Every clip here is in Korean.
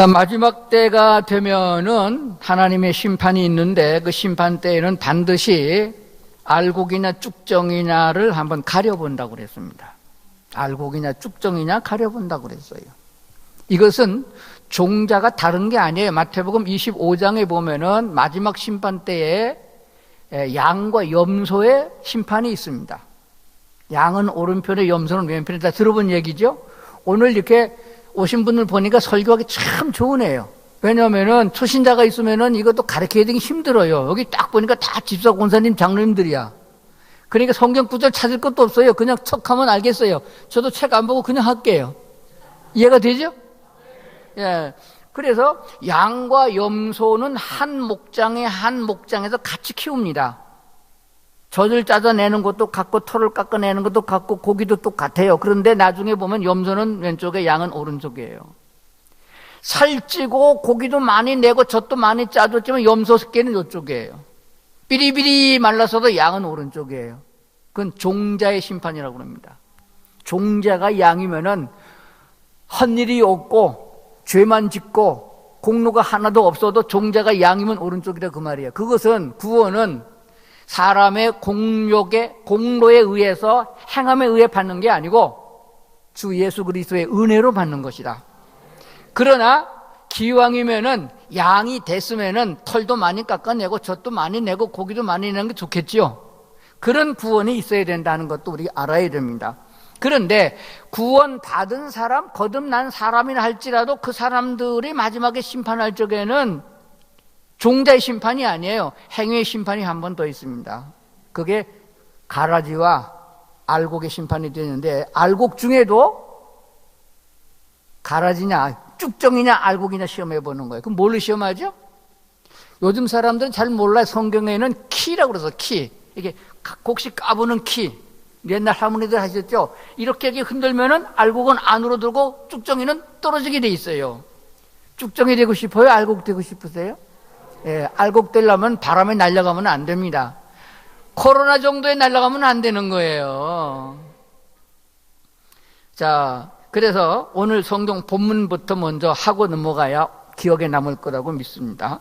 마지막 때가 되면은 하나님의 심판이 있는데 그 심판 때에는 반드시 알곡이냐 쭉정이냐를 한번 가려본다고 그랬습니다. 알곡이냐 쭉정이냐 가려본다고 그랬어요. 이것은 종자가 다른 게 아니에요. 마태복음 25장에 보면은 마지막 심판 때에 양과 염소의 심판이 있습니다. 양은 오른편에 염소는 왼편에. 다 들어본 얘기죠? 오늘 이렇게 오신 분을 보니까 설교하기 참 좋으네요. 왜냐하면은 초신자가 있으면은 이것도 가르쳐야 되기 힘들어요. 여기 딱 보니까 다 집사 권사님 장로님들이야. 그러니까 성경 구절 찾을 것도 없어요. 그냥 척하면 알겠어요. 저도 책 안 보고 그냥 할게요. 이해가 되죠? 예. 그래서 양과 염소는 한 목장에서 같이 키웁니다. 젖을 짜져내는 것도 같고 털을 깎아내는 것도 같고 고기도 똑같아요. 그런데 나중에 보면 염소는 왼쪽에 양은 오른쪽이에요. 살찌고 고기도 많이 내고 젖도 많이 짜줬지만 염소 새끼는 이쪽이에요. 삐리삐리 말라서도 양은 오른쪽이에요. 그건 종자의 심판이라고 합니다. 종자가 양이면은 헛일이 없고 죄만 짓고 공로가 하나도 없어도 종자가 양이면 오른쪽이다 그 말이에요. 그것은 구원은 사람의 공로에 의해서 행함에 의해 받는 게 아니고 주 예수 그리스도의 은혜로 받는 것이다. 그러나 기왕이면은 양이 됐으면은 털도 많이 깎아내고 젖도 많이 내고 고기도 많이 내는 게 좋겠죠. 그런 구원이 있어야 된다는 것도 우리가 알아야 됩니다. 그런데 구원 받은 사람, 거듭난 사람이나 할지라도 그 사람들이 마지막에 심판할 적에는 종자의 심판이 아니에요. 행위의 심판이 한 번 더 있습니다. 그게 가라지와 알곡의 심판이 되는데, 알곡 중에도 가라지냐 쭉정이냐 알곡이냐 시험해 보는 거예요. 그럼 뭘로 시험하죠? 요즘 사람들은 잘 몰라요. 성경에는 키라고 그래서 키, 이게 곡식 까부는 키, 옛날 할머니들 하셨죠? 이렇게 흔들면은 알곡은 안으로 들고 쭉정이는 떨어지게 돼 있어요. 쭉정이 되고 싶어요? 알곡 되고 싶으세요? 예, 알곡 되려면 바람에 날아가면 안 됩니다. 코로나 정도에 날아가면 안 되는 거예요. 자, 그래서 오늘 성경 본문부터 먼저 하고 넘어가야 기억에 남을 거라고 믿습니다.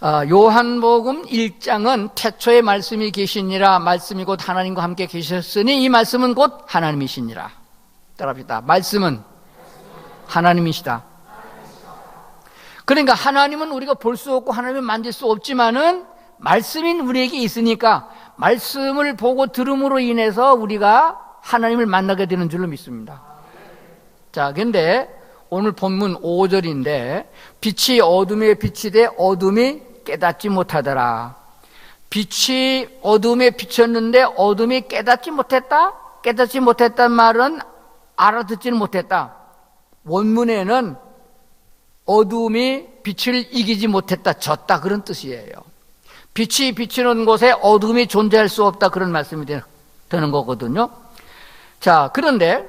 요한복음 1장은 태초에 말씀이 계시니라, 말씀이 곧 하나님과 함께 계셨으니 이 말씀은 곧 하나님이시니라. 따라합시다. 말씀은 하나님이시다. 그러니까 하나님은 우리가 볼 수 없고 하나님을 만질 수 없지만은 말씀인 우리에게 있으니까 말씀을 보고 들음으로 인해서 우리가 하나님을 만나게 되는 줄로 믿습니다. 자, 근데 오늘 본문 5절인데 빛이 어둠에 비치되 어둠이 깨닫지 못하더라. 빛이 어둠에 비쳤는데 어둠이 깨닫지 못했다? 깨닫지 못했단 말은 알아듣지는 못했다. 원문에는 어둠이 빛을 이기지 못했다, 졌다 그런 뜻이에요. 빛이 비치는 곳에 어둠이 존재할 수 없다 그런 말씀이 되는 거거든요. 자, 그런데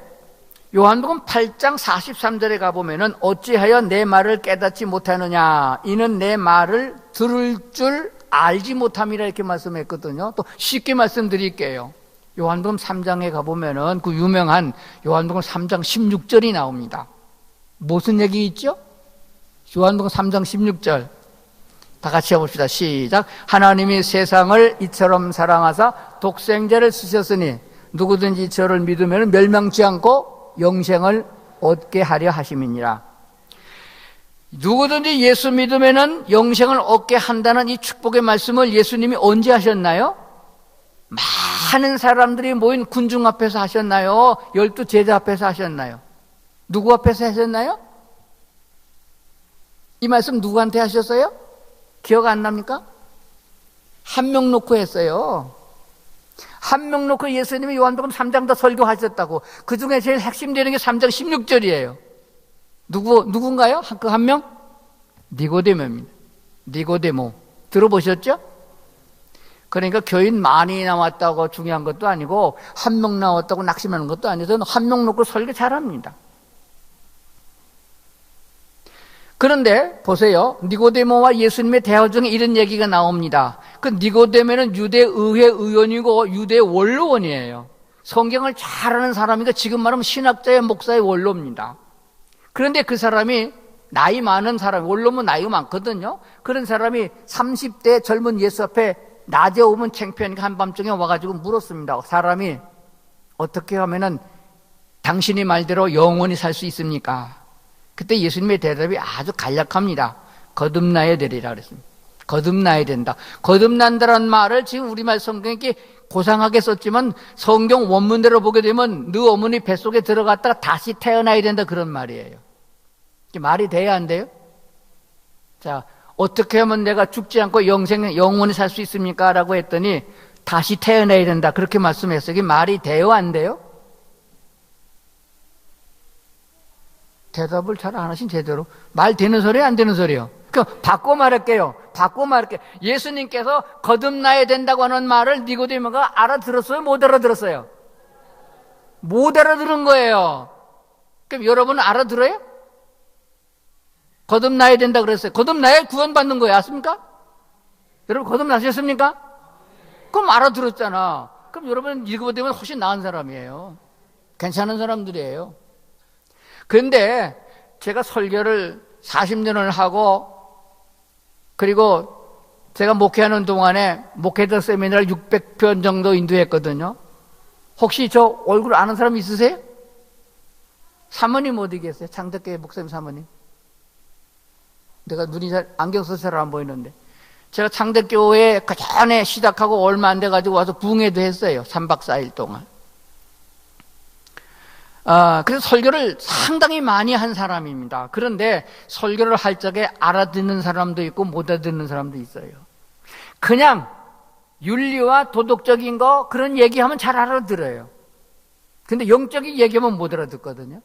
요한복음 8장 43절에 가보면은 어찌하여 내 말을 깨닫지 못하느냐, 이는 내 말을 들을 줄 알지 못함이라 이렇게 말씀했거든요. 또 쉽게 말씀드릴게요. 요한복음 3장에 가보면은 그 유명한 요한복음 3장 16절이 나옵니다. 무슨 얘기 있죠? 요한복음 3장 16절 다 같이 해봅시다. 시작. 하나님이 세상을 이처럼 사랑하사 독생자를 쓰셨으니 누구든지 저를 믿으면 멸망치 않고 영생을 얻게 하려 하심이니라. 누구든지 예수 믿으면 영생을 얻게 한다는 이 축복의 말씀을 예수님이 언제 하셨나요? 많은 사람들이 모인 군중 앞에서 하셨나요? 12 제자 앞에서 하셨나요? 누구 앞에서 하셨나요? 이 말씀 누구한테 하셨어요? 기억 안 납니까? 한 명 놓고 했어요. 한 명 놓고 예수님이 요한복음 3장 더 설교하셨다고. 그 중에 제일 핵심되는 게 3장 16절이에요. 누군가요? 그 한 명? 니고데모입니다. 니고데모. 들어보셨죠? 그러니까 교인 많이 나왔다고 중요한 것도 아니고 한 명 나왔다고 낙심하는 것도 아니어서 한 명 놓고 설교 잘합니다. 그런데 보세요. 니고데모와 예수님의 대화 중에 이런 얘기가 나옵니다. 그 니고데모는 유대의회 의원이고 유대 원로원이에요. 성경을 잘 아는 사람이니까 지금 말하면 신학자의 목사의 원로입니다. 그런데 그 사람이 나이 많은 사람, 원로면 나이가 많거든요. 그런 사람이 30대 젊은 예수 앞에 낮에 오면 창피하니까 한밤중에 와가지고 물었습니다. 사람이 어떻게 하면은 당신이 말대로 영원히 살 수 있습니까? 그때 예수님의 대답이 아주 간략합니다. 거듭나야 되리라 그랬습니다. 거듭나야 된다. 거듭난다는 말을 지금 우리말 성경에 이렇게 고상하게 썼지만 성경 원문대로 보게 되면 너 어머니 뱃속에 들어갔다가 다시 태어나야 된다 그런 말이에요. 이게 말이 돼야 안 돼요? 자, 어떻게 하면 내가 죽지 않고 영원히 살 수 있습니까? 라고 했더니 다시 태어나야 된다 그렇게 말씀했어요. 이게 말이 돼요 안 돼요? 대답을 잘 안 하신 제대로. 말 되는 소리요 안 되는 소리요? 바꿔 말할게요. 예수님께서 거듭나야 된다고 하는 말을 니고데모가 알아들었어요? 못 알아들었어요? 못 알아들은 거예요. 그럼 여러분은 알아들어요? 거듭나야 된다 그랬어요. 거듭나야 구원받는 거예요. 아십니까? 여러분 거듭나셨습니까? 그럼 알아들었잖아. 그럼 여러분 니고데모는 훨씬 나은 사람이에요. 괜찮은 사람들이에요. 그런데 제가 설교를 40년을 하고 그리고 제가 목회하는 동안에 목회자 세미나를 600편 정도 인도했거든요. 혹시 저 얼굴 아는 사람 있으세요? 사모님 어디 계세요? 장덕계 목사님 사모님. 내가 눈이 잘 안경 써서 잘 안 보이는데 제가 장덕교회 그 전에 시작하고 얼마 안 돼가지고 와서 부흥회도 했어요. 3박 4일 동안. 그래서 설교를 상당히 많이 한 사람입니다. 그런데 설교를 할 적에 알아듣는 사람도 있고 못 알아듣는 사람도 있어요. 그냥 윤리와 도덕적인 거 그런 얘기하면 잘 알아들어요. 근데 영적인 얘기하면 못 알아듣거든요.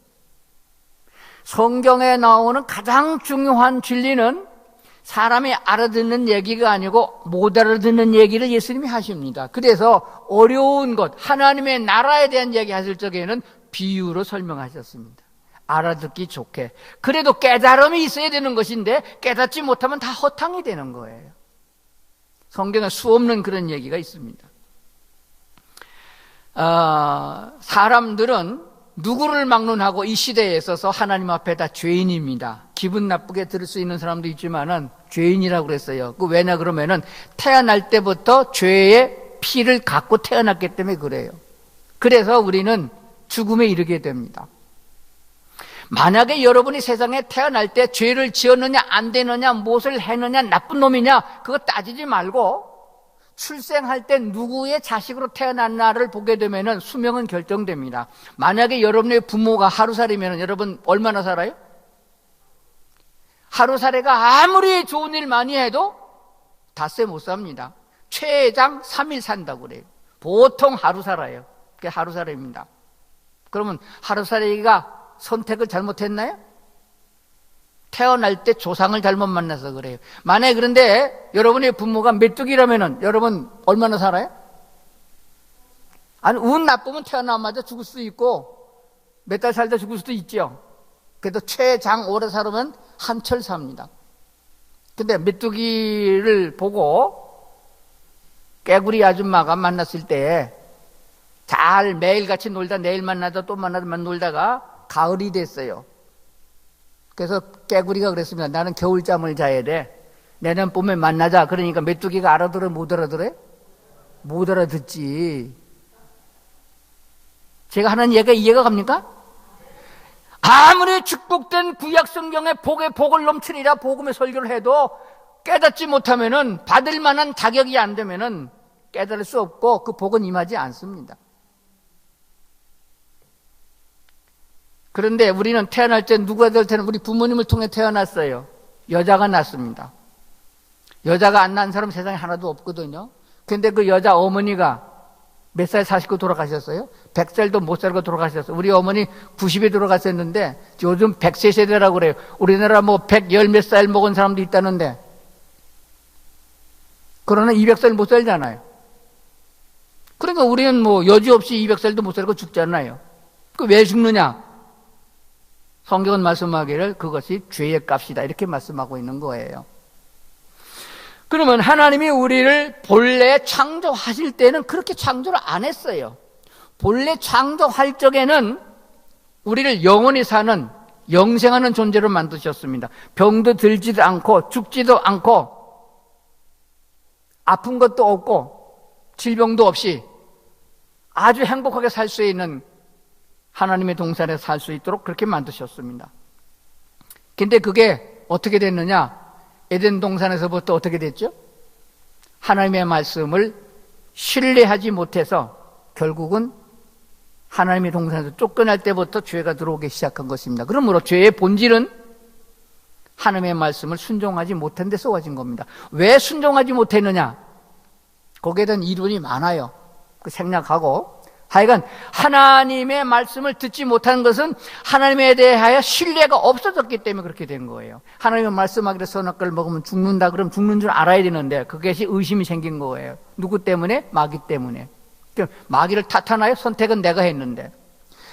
성경에 나오는 가장 중요한 진리는 사람이 알아듣는 얘기가 아니고 못 알아듣는 얘기를 예수님이 하십니다. 그래서 어려운 것, 하나님의 나라에 대한 얘기 하실 적에는 비유로 설명하셨습니다. 알아듣기 좋게. 그래도 깨달음이 있어야 되는 것인데 깨닫지 못하면 다 허탕이 되는 거예요. 성경에 수없는 그런 얘기가 있습니다. 사람들은 누구를 막론하고 이 시대에 있어서 하나님 앞에 다 죄인입니다. 기분 나쁘게 들을 수 있는 사람도 있지만은 죄인이라고 그랬어요. 그 왜냐 그러면은 태어날 때부터 죄의 피를 갖고 태어났기 때문에 그래요. 그래서 우리는 죽음에 이르게 됩니다. 만약에 여러분이 세상에 태어날 때 죄를 지었느냐 안 되느냐 무엇을 했느냐 나쁜 놈이냐 그거 따지지 말고 출생할 때 누구의 자식으로 태어났나를 보게 되면 수명은 결정됩니다. 만약에 여러분의 부모가 하루살이면 여러분 얼마나 살아요? 하루살이가 아무리 좋은 일 많이 해도 닷새 못 삽니다. 최장 3일 산다고 그래요. 보통 하루 살아요. 그게 하루살이입니다. 그러면 하루살이가 선택을 잘못했나요? 태어날 때 조상을 잘못 만나서 그래요. 만약에 그런데 여러분의 부모가 메뚜기라면은 여러분 얼마나 살아요? 아니, 운 나쁘면 태어나자마자 죽을 수도 있고 몇 달 살다 죽을 수도 있죠. 그래도 최장 오래 살으면 한철 삽니다. 근데 메뚜기를 보고 깨구리 아줌마가 만났을 때 잘 매일같이 놀다 내일 만나다 또 만나다 놀다가 가을이 됐어요. 그래서 깨구리가 그랬습니다. 나는 겨울잠을 자야 돼. 내년 봄에 만나자. 그러니까 메뚜기가 알아들어 못 알아들어요? 못 알아듣지. 제가 하는 얘기가 이해가 갑니까? 아무리 축복된 구약 성경에 복에 복을 넘치리라 복음의 설교를 해도 깨닫지 못하면은 받을 만한 자격이 안 되면은 깨달을 수 없고 그 복은 임하지 않습니다. 그런데 우리는 태어날 때 누가 될 때는 우리 부모님을 통해 태어났어요. 여자가 낳습니다. 여자가 안 낳은 사람 세상에 하나도 없거든요. 근데 그 여자 어머니가 몇 살 사시고 돌아가셨어요? 100살도 못 살고 돌아가셨어요. 우리 어머니 90에 돌아가셨는데 요즘 100세 세대라고 그래요. 우리나라 뭐 110 몇 살 먹은 사람도 있다는데 그러나 200살 못 살잖아요. 그러니까 우리는 뭐 여지없이 200살도 못 살고 죽잖아요. 그 왜 죽느냐? 성경은 말씀하기를 그것이 죄의 값이다 이렇게 말씀하고 있는 거예요. 그러면 하나님이 우리를 본래 창조하실 때는 그렇게 창조를 안 했어요. 본래 창조할 적에는 우리를 영원히 사는 영생하는 존재로 만드셨습니다. 병도 들지도 않고 죽지도 않고 아픈 것도 없고 질병도 없이 아주 행복하게 살 수 있는 하나님의 동산에 살 수 있도록 그렇게 만드셨습니다. 근데 그게 어떻게 됐느냐? 에덴 동산에서부터 어떻게 됐죠? 하나님의 말씀을 신뢰하지 못해서 결국은 하나님의 동산에서 쫓겨날 때부터 죄가 들어오기 시작한 것입니다. 그러므로 죄의 본질은 하나님의 말씀을 순종하지 못한 데 쏘아진 겁니다. 왜 순종하지 못했느냐? 거기에 대한 이론이 많아요. 그 생략하고, 하여간 하나님의 말씀을 듣지 못하는 것은 하나님에 대하여 신뢰가 없어졌기 때문에 그렇게 된 거예요. 하나님의 말씀하기를 선악과를 먹으면 죽는다 그러면 죽는 줄 알아야 되는데 그것이 의심이 생긴 거예요. 누구 때문에? 마귀 때문에. 마귀를 탓하나요? 선택은 내가 했는데.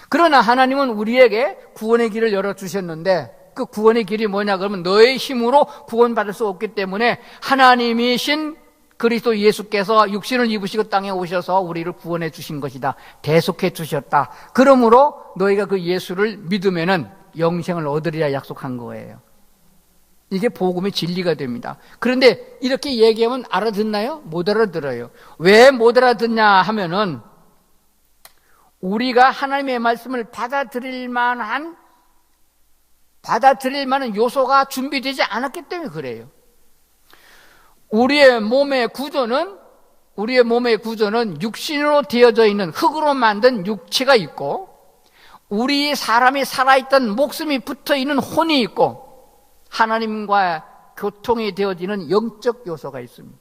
그러나 하나님은 우리에게 구원의 길을 열어주셨는데 그 구원의 길이 뭐냐 그러면 너의 힘으로 구원받을 수 없기 때문에 하나님이신 그리스도 예수께서 육신을 입으시고 땅에 오셔서 우리를 구원해 주신 것이다. 대속해 주셨다. 그러므로 너희가 그 예수를 믿으면은 영생을 얻으리라 약속한 거예요. 이게 복음의 진리가 됩니다. 그런데 이렇게 얘기하면 알아듣나요? 못 알아들어요. 왜 못 알아듣냐 하면은 우리가 하나님의 말씀을 받아들일 만한 요소가 준비되지 않았기 때문에 그래요. 우리의 몸의 구조는 육신으로 되어져 있는 흙으로 만든 육체가 있고 우리 사람이 살아있던 목숨이 붙어있는 혼이 있고 하나님과 교통이 되어지는 영적 요소가 있습니다.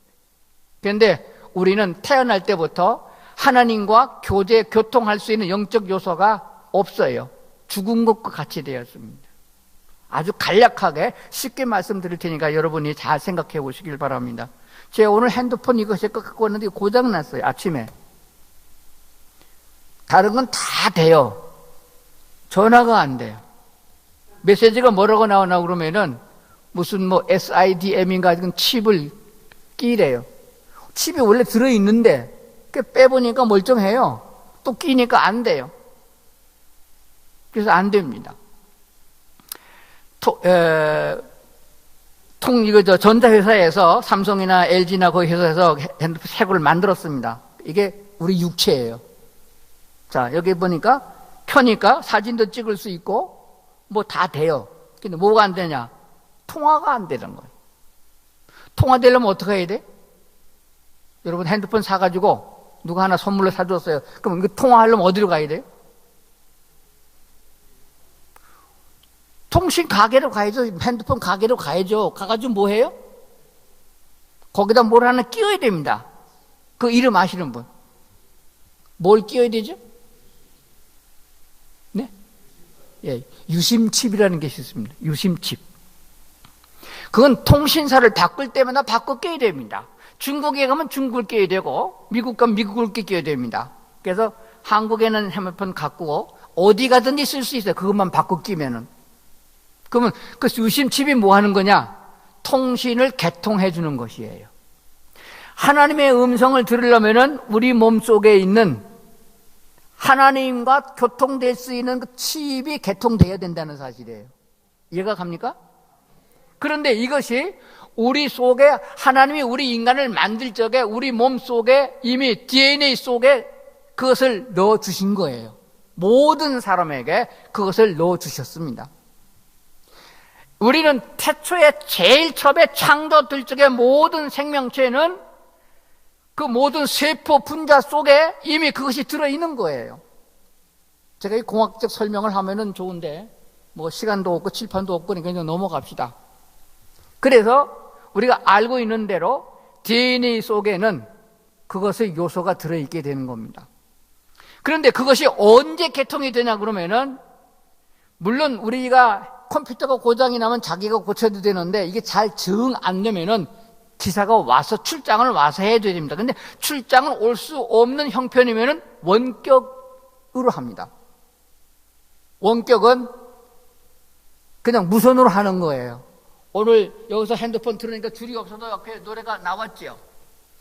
그런데 우리는 태어날 때부터 하나님과 교통할 수 있는 영적 요소가 없어요. 죽은 것과 같이 되었습니다. 아주 간략하게 쉽게 말씀드릴 테니까 여러분이 잘 생각해 보시길 바랍니다. 제가 오늘 핸드폰 이것을 갖고 왔는데 고장났어요. 아침에. 다른 건 다 돼요. 전화가 안 돼요. 메시지가 뭐라고 나오나 그러면은 무슨 SIDM인가 칩을 끼래요. 칩이 원래 들어있는데 빼보니까 멀쩡해요. 또 끼니까 안 돼요. 그래서 안 됩니다. 전자회사에서 삼성이나 LG나 거기 회사에서 핸드폰 새 거를 만들었습니다. 이게 우리 육체예요. 자, 여기 보니까 켜니까 사진도 찍을 수 있고 뭐 다 돼요. 근데 뭐가 안 되냐? 통화가 안 되는 거예요. 통화되려면 어떻게 해야 돼? 여러분 핸드폰 사가지고 누가 하나 선물로 사줬어요. 그럼 이거 통화하려면 어디로 가야 돼요? 통신 가게로 가야죠. 핸드폰 가게로 가야죠. 가가지고 뭐 해요? 거기다 뭘 하나 끼워야 됩니다. 그 이름 아시는 분? 뭘 끼워야 되죠? 네? 예, 유심칩이라는 게 있습니다. 유심칩. 그건 통신사를 바꿀 때마다 바꿔 껴야 됩니다. 중국에 가면 중국을 껴야 되고 미국 가면 미국을 껴야 됩니다. 그래서 한국에는 핸드폰 갖고 어디 가든지 쓸 수 있어요. 그것만 바꿔 끼면은. 그러면 그 유심칩이 뭐 하는 거냐? 통신을 개통해 주는 것이에요. 하나님의 음성을 들으려면은 우리 몸 속에 있는 하나님과 교통될 수 있는 그 칩이 개통돼야 된다는 사실이에요. 이해가 갑니까? 그런데 이것이 우리 속에 하나님이 우리 인간을 만들 적에 우리 몸 속에 이미 DNA 속에 그것을 넣어 주신 거예요. 모든 사람에게 그것을 넣어 주셨습니다. 우리는 태초에 제일 처음에 창조될 적의 모든 생명체는 그 모든 세포 분자 속에 이미 그것이 들어있는 거예요. 제가 이 공학적 설명을 하면은 좋은데 뭐 시간도 없고 칠판도 없고 그러니까 이제 넘어갑시다. 그래서 우리가 알고 있는 대로 DNA 속에는 그것의 요소가 들어있게 되는 겁니다. 그런데 그것이 언제 개통이 되냐 그러면은 물론 우리가 컴퓨터가 고장이 나면 자기가 고쳐도 되는데 이게 잘 정 안 되면은 기사가 와서 출장을 와서 해야 됩니다. 근데 출장을 올 수 없는 형편이면은 원격으로 합니다. 원격은 그냥 무선으로 하는 거예요. 오늘 여기서 핸드폰 들으니까 줄이 없어도 옆에 노래가 나왔죠.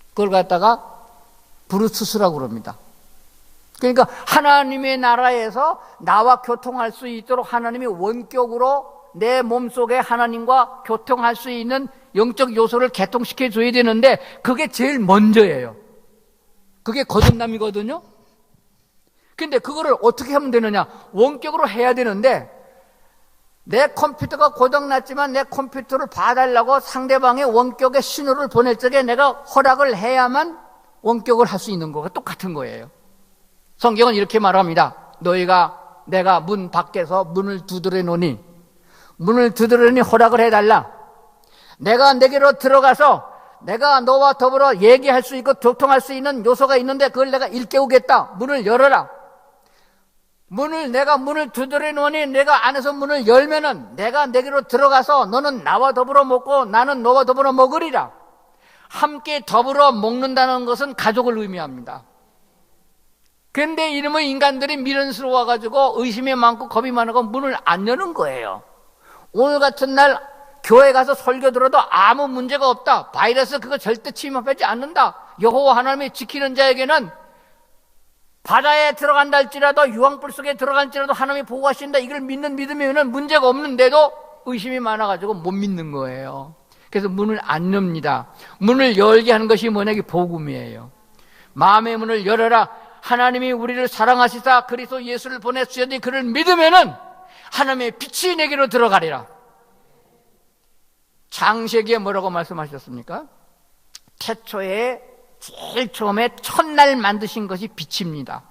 그걸 갖다가 브루투스라고 그럽니다. 그러니까 하나님의 나라에서 나와 교통할 수 있도록 하나님이 원격으로 내 몸속에 하나님과 교통할 수 있는 영적 요소를 개통시켜 줘야 되는데 그게 제일 먼저예요. 그게 거듭남이거든요. 근데 그거를 어떻게 하면 되느냐? 원격으로 해야 되는데 내 컴퓨터가 고장났지만 내 컴퓨터를 봐달라고 상대방의 원격의 신호를 보낼 적에 내가 허락을 해야만 원격을 할 수 있는 거가 똑같은 거예요. 성경은 이렇게 말합니다. 내가 문 밖에서 문을 두드려 놓으니 문을 두드리니 허락을 해달라. 내가 내게로 들어가서 내가 너와 더불어 얘기할 수 있고 교통할 수 있는 요소가 있는데 그걸 내가 일깨우겠다. 문을 열어라. 내가 문을 두드려 놓으니 내가 안에서 문을 열면은 내가 내게로 들어가서 너는 나와 더불어 먹고 나는 너와 더불어 먹으리라. 함께 더불어 먹는다는 것은 가족을 의미합니다. 그런데 이놈의 인간들이 미련스러워가지고 의심이 많고 겁이 많아서 문을 안 여는 거예요. 오늘 같은 날 교회 가서 설교 들어도 아무 문제가 없다. 바이러스 그거 절대 침입하지 않는다. 여호와 하나님이 지키는 자에게는 바다에 들어간다 할지라도 유황불 속에 들어갈지라도 하나님이 보호하신다. 이걸 믿는 믿음이면 문제가 없는데도 의심이 많아가지고 못 믿는 거예요. 그래서 문을 안 엽니다. 문을 열게 하는 것이 뭐냐? 이게 복음이에요. 마음의 문을 열어라. 하나님이 우리를 사랑하시사 그리스도 예수를 보내주셨니 그를 믿으면은 하나님의 빛이 내게로 들어가리라. 창세기에 뭐라고 말씀하셨습니까? 태초에 제일 처음에 첫날 만드신 것이 빛입니다.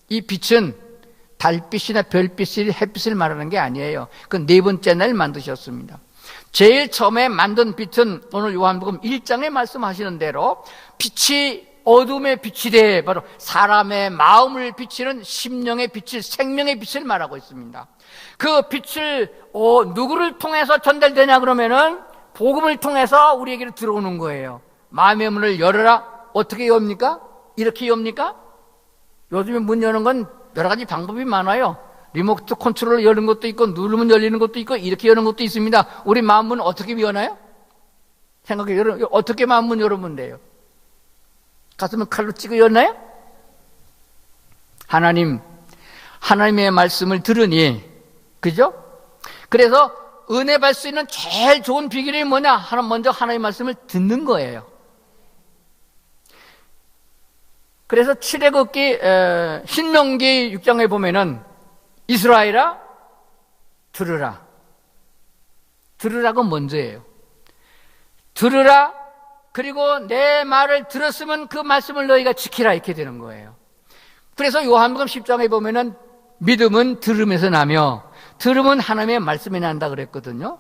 이 빛은 달빛이나 별빛이 햇빛을 말하는 게 아니에요. 그 네 번째 날 만드셨습니다. 제일 처음에 만든 빛은 오늘 요한복음 1장에 말씀하시는 대로 빛이 어둠의 빛이 돼 바로 사람의 마음을 비치는 심령의 빛을 생명의 빛을 말하고 있습니다. 그 빛을 누구를 통해서 전달되냐 그러면은 복음을 통해서 우리에게로 들어오는 거예요. 마음의 문을 열어라. 어떻게 엽니까? 이렇게 엽니까? 요즘에 문 여는 건 여러 가지 방법이 많아요. 리모트 컨트롤로 여는 것도 있고 누르면 열리는 것도 있고 이렇게 여는 것도 있습니다. 우리 마음 문 어떻게 여나요? 생각해. 어떻게 마음 문 열으면 돼요? 가슴을 칼로 찍어 열나요? 하나님의 말씀을 들으니, 그죠? 그래서 은혜 받을 수 있는 제일 좋은 비결이 뭐냐? 먼저 하나님의 말씀을 듣는 거예요. 그래서 출애굽기 신명기 6장에 보면은 이스라엘아 들으라. 들으라고 먼저예요. 들으라. 그리고 내 말을 들었으면 그 말씀을 너희가 지키라 이렇게 되는 거예요. 그래서 요한복음 10장에 보면은 믿음은 들음에서 나며 들음은 하나님의 말씀이 난다 그랬거든요.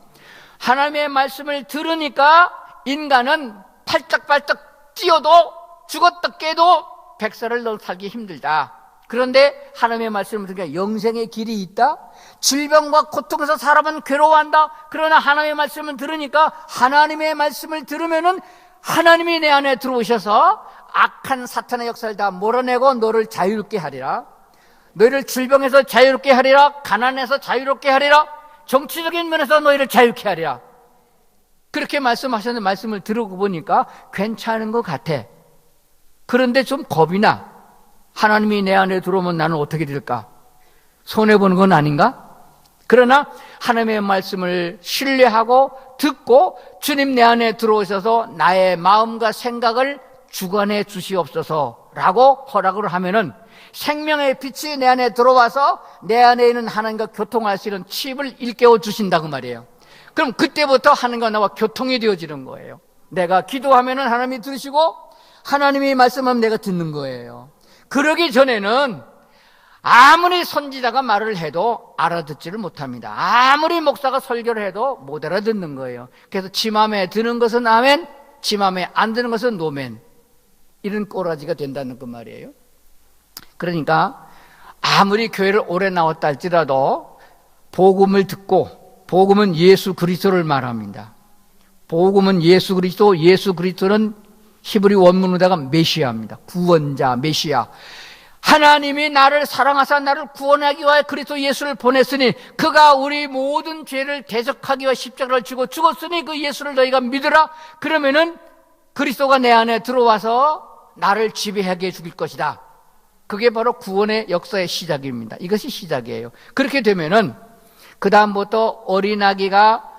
하나님의 말씀을 들으니까 인간은 팔짝팔짝 뛰어도 죽었다 깨도 100살을 더 살기 힘들다. 그런데 하나님의 말씀을 들으니까 영생의 길이 있다. 질병과 고통에서 사람은 괴로워한다. 그러나 하나님의 말씀을 들으니까 하나님의 말씀을 들으면은 하나님이 내 안에 들어오셔서 악한 사탄의 역사를 다 몰아내고 너를 자유롭게 하리라. 너희를 질병에서 자유롭게 하리라. 가난에서 자유롭게 하리라. 정치적인 면에서 너희를 자유롭게 하리라. 그렇게 말씀하셨는데 말씀을 들고 보니까 괜찮은 것 같아. 그런데 좀 겁이 나. 하나님이 내 안에 들어오면 나는 어떻게 될까? 손해보는 건 아닌가? 그러나 하나님의 말씀을 신뢰하고 듣고 주님 내 안에 들어오셔서 나의 마음과 생각을 주관해 주시옵소서라고 허락을 하면은 생명의 빛이 내 안에 들어와서 내 안에 있는 하나님과 교통할 수 있는 칩을 일깨워 주신다고 말이에요. 그럼 그때부터 하나님과 나와 교통이 되어지는 거예요. 내가 기도하면은 하나님이 들으시고 하나님이 말씀하면 내가 듣는 거예요. 그러기 전에는 아무리 선지자가 말을 해도 알아듣지를 못합니다. 아무리 목사가 설교를 해도 못 알아듣는 거예요. 그래서 지 맘에 드는 것은 아멘, 지 맘에 안 드는 것은 노멘. 이런 꼬라지가 된다는 그 말이에요. 그러니까 아무리 교회를 오래 나왔다 할지라도 복음을 듣고, 복음은 예수 그리스도를 말합니다. 복음은 예수 그리스도, 예수 그리스도는 히브리 원문으로다가 메시아입니다. 구원자, 메시아. 하나님이 나를 사랑하사 나를 구원하기 위하여 그리스도 예수를 보냈으니 그가 우리 모든 죄를 대속하기 위하여 십자가를 지고 죽었으니 그 예수를 너희가 믿으라. 그러면은 그리스도가 내 안에 들어와서 나를 지배하게 해 죽일 것이다. 그게 바로 구원의 역사의 시작입니다. 이것이 시작이에요. 그렇게 되면은 그 다음부터 어린아기가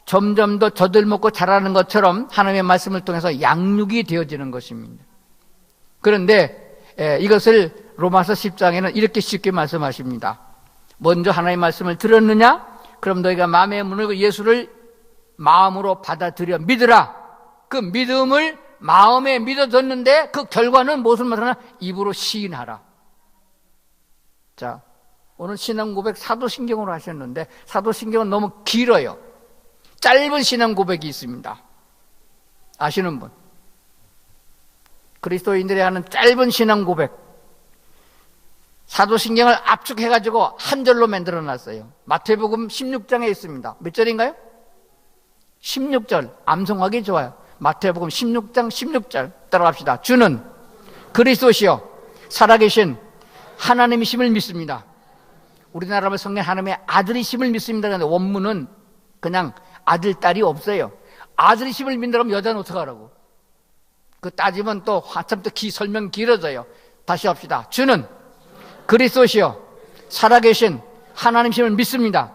점점 더 젖을 먹고 자라는 것처럼 하나님의 말씀을 통해서 양육이 되어지는 것입니다. 그런데 이것을 로마서 10장에는 이렇게 쉽게 말씀하십니다. 먼저 하나님의 말씀을 들었느냐? 그럼 너희가 마음의 문을 열고 예수를 마음으로 받아들여 믿으라. 그 믿음을 마음에 믿어졌는데 그 결과는 무엇을 말하나? 입으로 시인하라. 자, 오늘 신앙 고백 사도신경으로 하셨는데 사도신경은 너무 길어요. 짧은 신앙 고백이 있습니다. 아시는 분? 그리스도인들이 하는 짧은 신앙 고백. 사도신경을 압축해가지고 한 절로 만들어놨어요. 마태복음 16장에 있습니다. 몇 절인가요? 16절. 암송하기 좋아요. 마태복음 16장 16절 따라갑시다. 주는 그리스도시요 살아계신 하나님이심을 믿습니다. 우리나라 성경 하나님의 아들이심을 믿습니다. 그런데 원문은 그냥 아들, 딸이 없어요. 아들이심을 믿는다면 여자는 어떻게 하라고? 그 따지면 또 한참 또 설명 길어져요. 다시 합시다. 주는 그리스도시요 살아계신 하나님이심을 믿습니다.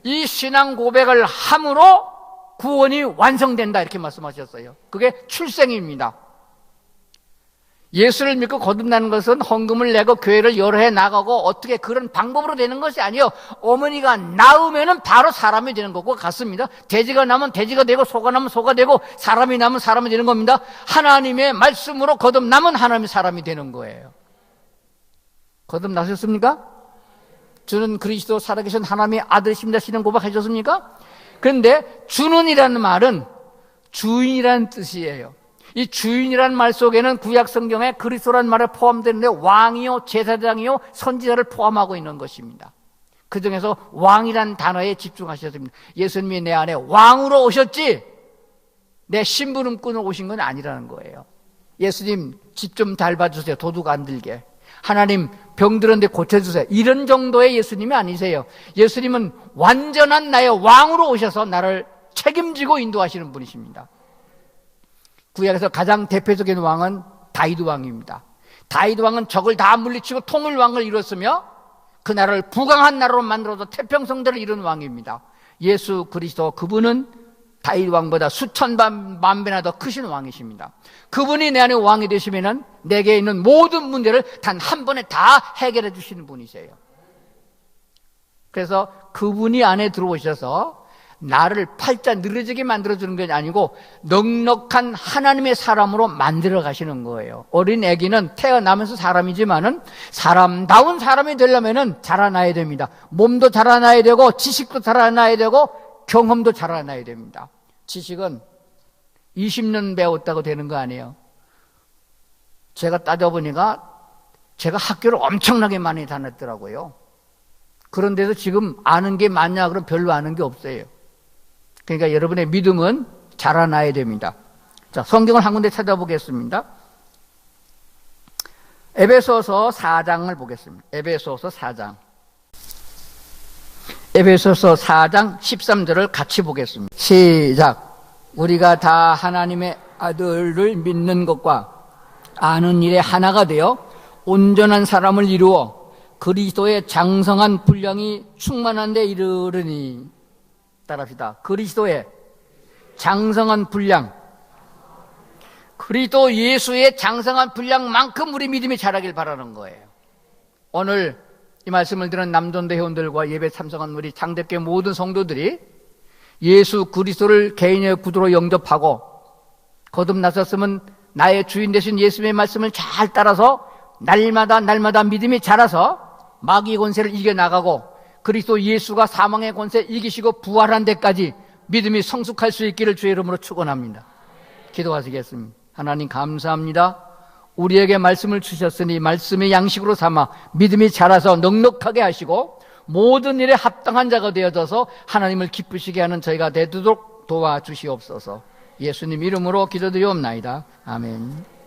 이 신앙 고백을 함으로 구원이 완성된다 이렇게 말씀하셨어요. 그게 출생입니다. 예수를 믿고 거듭나는 것은 헌금을 내고 교회를 여러 해 나가고 어떻게 그런 방법으로 되는 것이 아니에요. 어머니가 낳으면 바로 사람이 되는 것과 같습니다. 돼지가 나면 돼지가 되고 소가 나면 소가 되고 사람이 나면 사람이 되는 겁니다. 하나님의 말씀으로 거듭나면 하나님의 사람이 되는 거예요. 거듭나셨습니까? 주는 그리스도 살아계신 하나님의 아들이십니다. 신앙 고백하셨습니까? 그런데 주는이라는 말은 주인이라는 뜻이에요. 이 주인이라는 말 속에는 구약 성경에 그리스도라는 말에 포함되는데 왕이요 제사장이요 선지자를 포함하고 있는 것입니다. 그 중에서 왕이라는 단어에 집중하셔야 됩니다. 예수님이 내 안에 왕으로 오셨지 내 심부름꾼으로 오신 건 아니라는 거예요. 예수님 집 좀 닮아주세요. 도둑 안 들게. 하나님 병들었는데 고쳐주세요. 이런 정도의 예수님이 아니세요. 예수님은 완전한 나의 왕으로 오셔서 나를 책임지고 인도하시는 분이십니다. 구약에서 가장 대표적인 왕은 다윗 왕입니다. 다윗 왕은 적을 다 물리치고 통일 왕을 이뤘으며 그 나라를 부강한 나라로 만들어서 태평성대를 이룬 왕입니다. 예수 그리스도 그분은 다윗 왕보다 수천만 배나 더 크신 왕이십니다. 그분이 내 안에 왕이 되시면은 내게 있는 모든 문제를 단 한 번에 다 해결해 주시는 분이세요. 그래서 그분이 안에 들어오셔서 나를 팔자 늘어지게 만들어주는 게 아니고 넉넉한 하나님의 사람으로 만들어 가시는 거예요. 어린 아기는 태어나면서 사람이지만은 사람다운 사람이 되려면은 자라나야 됩니다. 몸도 자라나야 되고 지식도 자라나야 되고 경험도 자라나야 됩니다. 지식은 20년 배웠다고 되는 거 아니에요. 제가 따져보니까 제가 학교를 엄청나게 많이 다녔더라고요. 그런데도 지금 아는 게 많냐 그러면 별로 아는 게 없어요. 그러니까 여러분의 믿음은 자라나야 됩니다. 자, 성경을 한 군데 찾아보겠습니다. 에베소서 4장을 보겠습니다. 에베소서 4장. 에베소서 4장 13절을 같이 보겠습니다. 시작. 우리가 다 하나님의 아들을 믿는 것과 아는 일에 하나가 되어 온전한 사람을 이루어 그리스도의 장성한 분량이 충만한 데 이르르니. 따라합시다. 그리스도의 장성한 분량. 그리스도 예수의 장성한 분량만큼 우리 믿음이 자라길 바라는 거예요. 오늘 이 말씀을 들은 남전도 회원들과 예배 참석한 우리 장대교회 모든 성도들이 예수 그리스도를 개인의 구주로 영접하고 거듭나셨으면 나의 주인 되신 예수님의 말씀을 잘 따라서 날마다 믿음이 자라서 마귀의 권세를 이겨나가고 그리스도 예수가 사망의 권세 이기시고 부활한 데까지 믿음이 성숙할 수 있기를 주의 이름으로 축원합니다. 기도하시겠습니다. 하나님 감사합니다. 우리에게 말씀을 주셨으니 말씀의 양식으로 삼아 믿음이 자라서 넉넉하게 하시고 모든 일에 합당한 자가 되어져서 하나님을 기쁘시게 하는 저희가 되도록 도와주시옵소서. 예수님 이름으로 기도드리옵나이다. 아멘.